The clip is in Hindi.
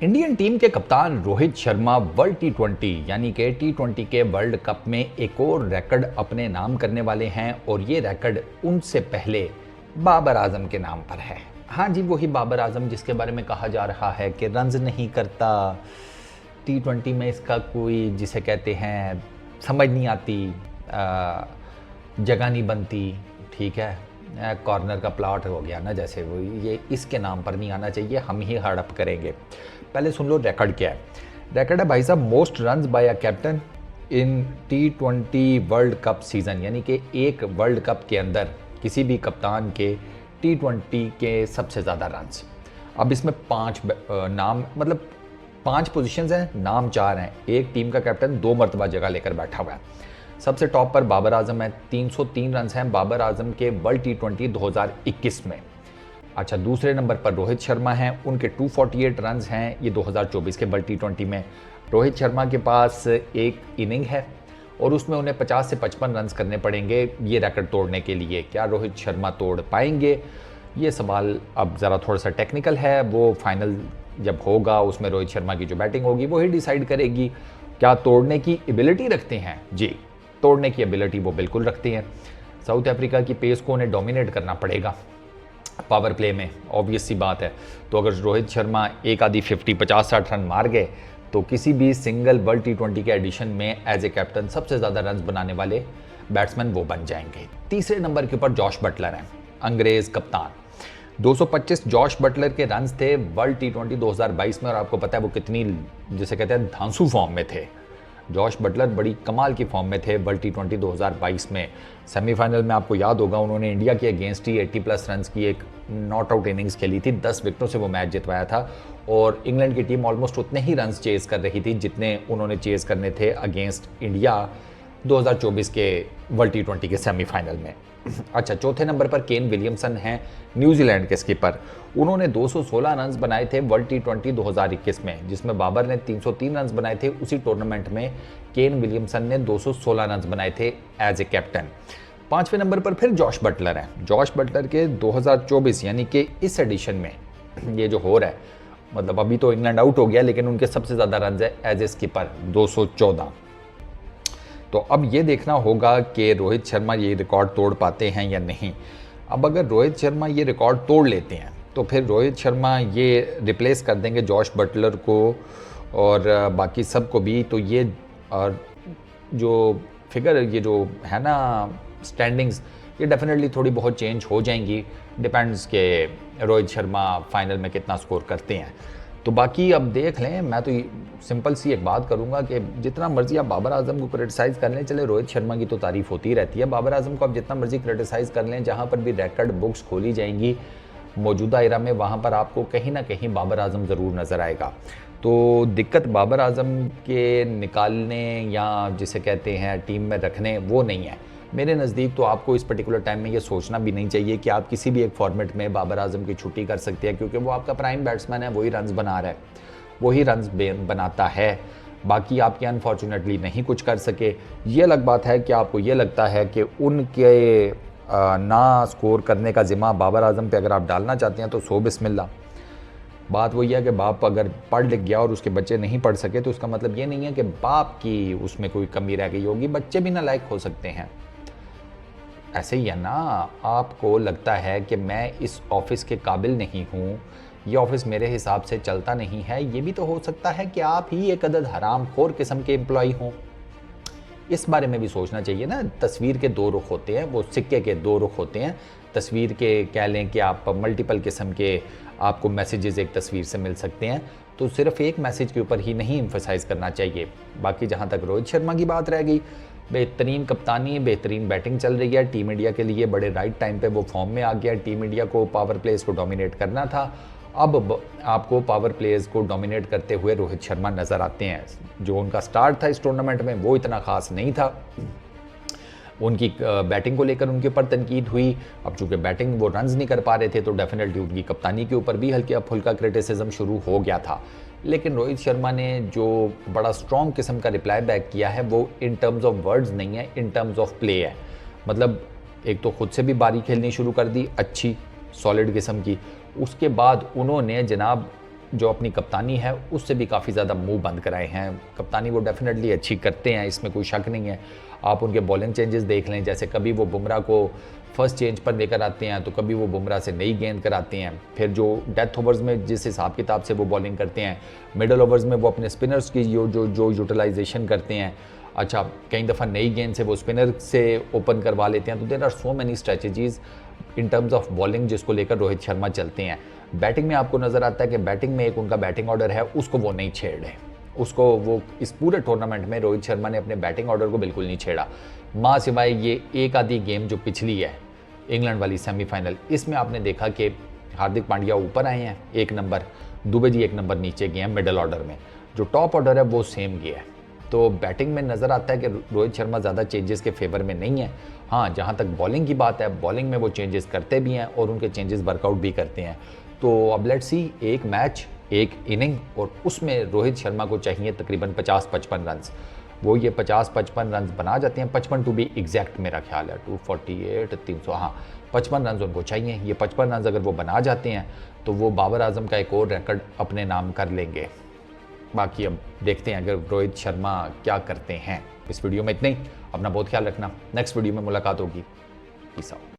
इंडियन टीम के कप्तान रोहित शर्मा वर्ल्ड टी20 यानी कि टी20 के वर्ल्ड कप में एक और रिकॉर्ड अपने नाम करने वाले हैं और ये रिकॉर्ड उनसे पहले बाबर आजम के नाम पर है। हाँ जी, वही बाबर आजम जिसके बारे में कहा जा रहा है कि रन्स नहीं करता, टी20 में इसका कोई जिसे कहते हैं समझ नहीं आती, जगह नहीं बनती, ठीक है, कॉर्नर का प्लॉट हो गया ना, जैसे वो ये इसके नाम पर नहीं आना चाहिए, हम ही हड़प करेंगे। पहले सुन लो रिकॉर्ड क्या है। रिकॉर्ड है भाई साहब, most runs by a captain in टी20 वर्ल्ड कप सीजन, यानी कि एक वर्ल्ड कप के अंदर किसी भी कप्तान के टी20 के सबसे ज़्यादा रन्स। अब इसमें 5 नाम, मतलब 5 पोजीशंस हैं, नाम 4 हैं। एक टीम का कैप्टन 2 मरतबा जगह लेकर बैठा हुआ है। सबसे टॉप पर बाबर आजम है, 303 रन्स हैं बाबर आजम के वर्ल्ड टी20 2021 में। अच्छा, दूसरे नंबर पर रोहित शर्मा हैं, उनके 248 रन्स हैं ये 2024 के वर्ल्ड टी20 में। रोहित शर्मा के पास एक इनिंग है और उसमें उन्हें 50 से 55 रन्स करने पड़ेंगे ये रिकॉर्ड तोड़ने के लिए। क्या रोहित शर्मा तोड़ पाएंगे? ये सवाल अब ज़रा थोड़ा सा टेक्निकल है, वो फाइनल जब होगा उसमें रोहित शर्मा की जो बैटिंग होगी वही डिसाइड करेगी। क्या तोड़ने की एबिलिटी रखते हैं? जी, तोड़ने की एबिलिटी वो बिल्कुल रखते हैं। साउथ अफ्रीका की पेस को उन्हें डोमिनेट करना पड़ेगा पावर प्ले में, ऑब्वियस सी बात है। तो अगर रोहित शर्मा एक आधी 50, 50, 60 रन मार गए तो किसी भी सिंगल वर्ल्ड टी20 के एडिशन में एज ए कैप्टन सबसे ज़्यादा रन बनाने वाले बैट्समैन वो बन जाएंगे। तीसरे नंबर के ऊपर जॉश बटलर हैं, अंग्रेज़ कप्तान। 225 जॉश बटलर के रन्स थे वर्ल्ड टी20 2022 में, और आपको पता है वो कितनी जिसे कहते हैं धांसू फॉर्म में थे। जॉश बटलर बड़ी कमाल की फॉर्म में थे वर्ल्ड टी20 2022 में। सेमीफाइनल में आपको याद होगा उन्होंने इंडिया के अगेंस्ट ही 80+ रन्स की एक नॉट आउट इनिंग्स खेली थी, 10 विकेटों से वो मैच जितवाया था और इंग्लैंड की टीम ऑलमोस्ट उतने ही रन्स चेज कर रही थी जितने उन्होंने चेज करने थे अगेंस्ट इंडिया 2024 के वर्ल्ड टी20 के सेमीफाइनल में। अच्छा, चौथे नंबर पर केन विलियमसन हैं, न्यूजीलैंड के स्किपर। उन्होंने 216 रन्स बनाए थे वर्ल्ड टी20 2021 में, जिसमें बाबर ने 303 रन्स बनाए थे। उसी टूर्नामेंट में केन विलियमसन ने 216 रन्स बनाए थे एज ए कैप्टन। पांचवें नंबर पर फिर जॉश बटलर हैं। जॉश बटलर के 2024 यानी कि इस एडिशन में ये जो हो रहा है, मतलब अभी तो इंग्लैंड आउट हो गया लेकिन उनके सबसे ज़्यादा रन्स है एज ए स्किपर 214। तो अब ये देखना होगा कि रोहित शर्मा ये रिकॉर्ड तोड़ पाते हैं या नहीं। अब अगर रोहित शर्मा ये रिकॉर्ड तोड़ लेते हैं तो फिर रोहित शर्मा ये रिप्लेस कर देंगे जॉश बटलर को और बाकी सब को भी। तो ये जो फिगर, ये जो है ना स्टैंडिंग्स, ये डेफिनेटली थोड़ी बहुत चेंज हो जाएंगी। डिपेंड्स के रोहित शर्मा फाइनल में कितना स्कोर करते हैं। तो बाकी अब देख लें। मैं तो सिंपल सी एक बात करूंगा कि जितना मर्जी आप बाबर आजम को क्रिटिसाइज़ कर लें, चले रोहित शर्मा की तो तारीफ होती रहती है, बाबर आजम को आप जितना मर्जी क्रिटिसाइज़ कर लें, जहां पर भी रिकॉर्ड बुक्स खोली जाएंगी मौजूदा एरा में, वहां पर आपको कहीं ना कहीं बाबर आजम ज़रूर नज़र आएगा। तो दिक्कत बाबर आजम के निकालने या जिसे कहते हैं टीम में रखने वो नहीं है मेरे नज़दीक। तो आपको इस पर्टिकुलर टाइम में ये सोचना भी नहीं चाहिए कि आप किसी भी एक फॉर्मेट में बाबर आजम की छुट्टी कर सकते हैं, क्योंकि वो आपका प्राइम बैट्समैन है, वही रन्स बना रहा है, वही रन्स बनाता है। बाकी आपके अनफॉर्चुनेटली नहीं कुछ कर सके। ये अलग बात है कि आपको ये लगता है कि उनके ना स्कोर करने का ज़िम्मा बाबर आजम पे अगर आप डालना चाहते हैं तो सो बिस्मिल्लाह। बात वही है कि बाप अगर पढ़ लिख गया और उसके बच्चे नहीं पढ़ सके तो उसका मतलब ये नहीं है कि बाप की उसमें कोई कमी रह गई होगी, बच्चे भी नालायक हो सकते हैं। ऐसे ही है ना, आपको लगता है कि मैं इस ऑफिस के काबिल नहीं हूँ, ये ऑफिस मेरे हिसाब से चलता नहीं है, ये भी तो हो सकता है कि आप ही एक अदद हरामखोर किस्म के एम्प्लॉय हों। इस बारे में भी सोचना चाहिए ना। तस्वीर के 2 रुख होते हैं, वो सिक्के के 2 रुख होते हैं। तस्वीर के कह लें कि आप मल्टीपल किस्म के आपको मैसेजेस एक तस्वीर से मिल सकते हैं, तो सिर्फ एक मैसेज के ऊपर ही नहीं एम्फसाइज करना चाहिए। बाकी जहाँ तक रोहित शर्मा की बात रह गई, बेहतरीन कप्तानी, बेहतरीन बैटिंग चल रही है टीम इंडिया के लिए, बड़े राइट टाइम पे वो फॉर्म में आ गया। टीम इंडिया को पावर प्लेस को डोमिनेट करना था, अब आपको पावर प्लेस को डोमिनेट करते हुए रोहित शर्मा नज़र आते हैं। जो उनका स्टार्ट था इस टूर्नामेंट में वो इतना ख़ास नहीं था, उनकी बैटिंग को लेकर उनके ऊपर तनकीद हुई। अब चूँकि बैटिंग वो रन्स नहीं कर पा रहे थे तो डेफिनेटली उनकी कप्तानी के ऊपर भी हल्का फुल्का क्रिटिसिज्म शुरू हो गया था। लेकिन रोहित शर्मा ने जो बड़ा स्ट्रॉन्ग किस्म का रिप्लाई बैक किया है वो इन टर्म्स ऑफ वर्ड्स नहीं है, इन टर्म्स ऑफ प्ले है। मतलब एक तो खुद से भी बारी खेलनी शुरू कर दी अच्छी सॉलिड किस्म की, उसके बाद उन्होंने जनाब जो अपनी कप्तानी है उससे भी काफ़ी ज़्यादा मुंह बंद कराए हैं। कप्तानी वो डेफिनेटली अच्छी करते हैं, इसमें कोई शक नहीं है। आप उनके बॉलिंग चेंजेस देख लें, जैसे कभी वो बुमराह को फर्स्ट चेंज पर लेकर आते हैं तो कभी वो बुमराह से नई गेंद कराते हैं। फिर जो डेथ ओवर्स में जिस हिसाब किताब से वो बॉलिंग करते हैं, मिडल ओवर्स में वो अपने स्पिनर्स की जो यूटिलाइजेशन करते हैं। अच्छा, कई दफ़ा नई गेंद से वो स्पिनर से ओपन करवा लेते हैं। तो there are so many strategies in terms of bowling जिसको लेकर रोहित शर्मा चलते हैं। बैटिंग में आपको नज़र आता है कि बैटिंग में एक उनका बैटिंग ऑर्डर है, उसको वो नहीं छेड़ रहे। उसको वो इस पूरे टूर्नामेंट में रोहित शर्मा ने अपने बैटिंग ऑर्डर को बिल्कुल नहीं छेड़ा, माँ सिवाय ये एक आधी गेम जो पिछली है इंग्लैंड वाली सेमीफाइनल, इसमें आपने देखा कि हार्दिक पांड्या ऊपर आए हैं 1 नंबर, दुबे जी 1 नंबर नीचे गए हैं मिडल ऑर्डर में, जो टॉप ऑर्डर है वो सेम गया है। तो बैटिंग में नज़र आता है कि रोहित शर्मा ज़्यादा चेंजेस के फेवर में नहीं है। हाँ, जहाँ तक बॉलिंग की बात है, बॉलिंग में वो चेंजेस करते भी हैं और उनके चेंजेस वर्कआउट भी करते हैं। तो अब लेट्स सी, एक मैच, एक इनिंग, और उसमें रोहित शर्मा को चाहिए तकरीबन 50-55 रन। वो ये 50-55 रन बना जाते हैं, 55 टू बी एग्जैक्ट मेरा ख्याल है, 248 300, हाँ 55 रन उनको चाहिए। ये 55 रन अगर वो बना जाते हैं तो वो बाबर आजम का एक और रिकॉर्ड अपने नाम कर लेंगे। बाकी अब देखते हैं अगर रोहित शर्मा क्या करते हैं। इस वीडियो में इतना ही, अपना बहुत ख्याल रखना, नेक्स्ट वीडियो में मुलाकात होगी। Peace out.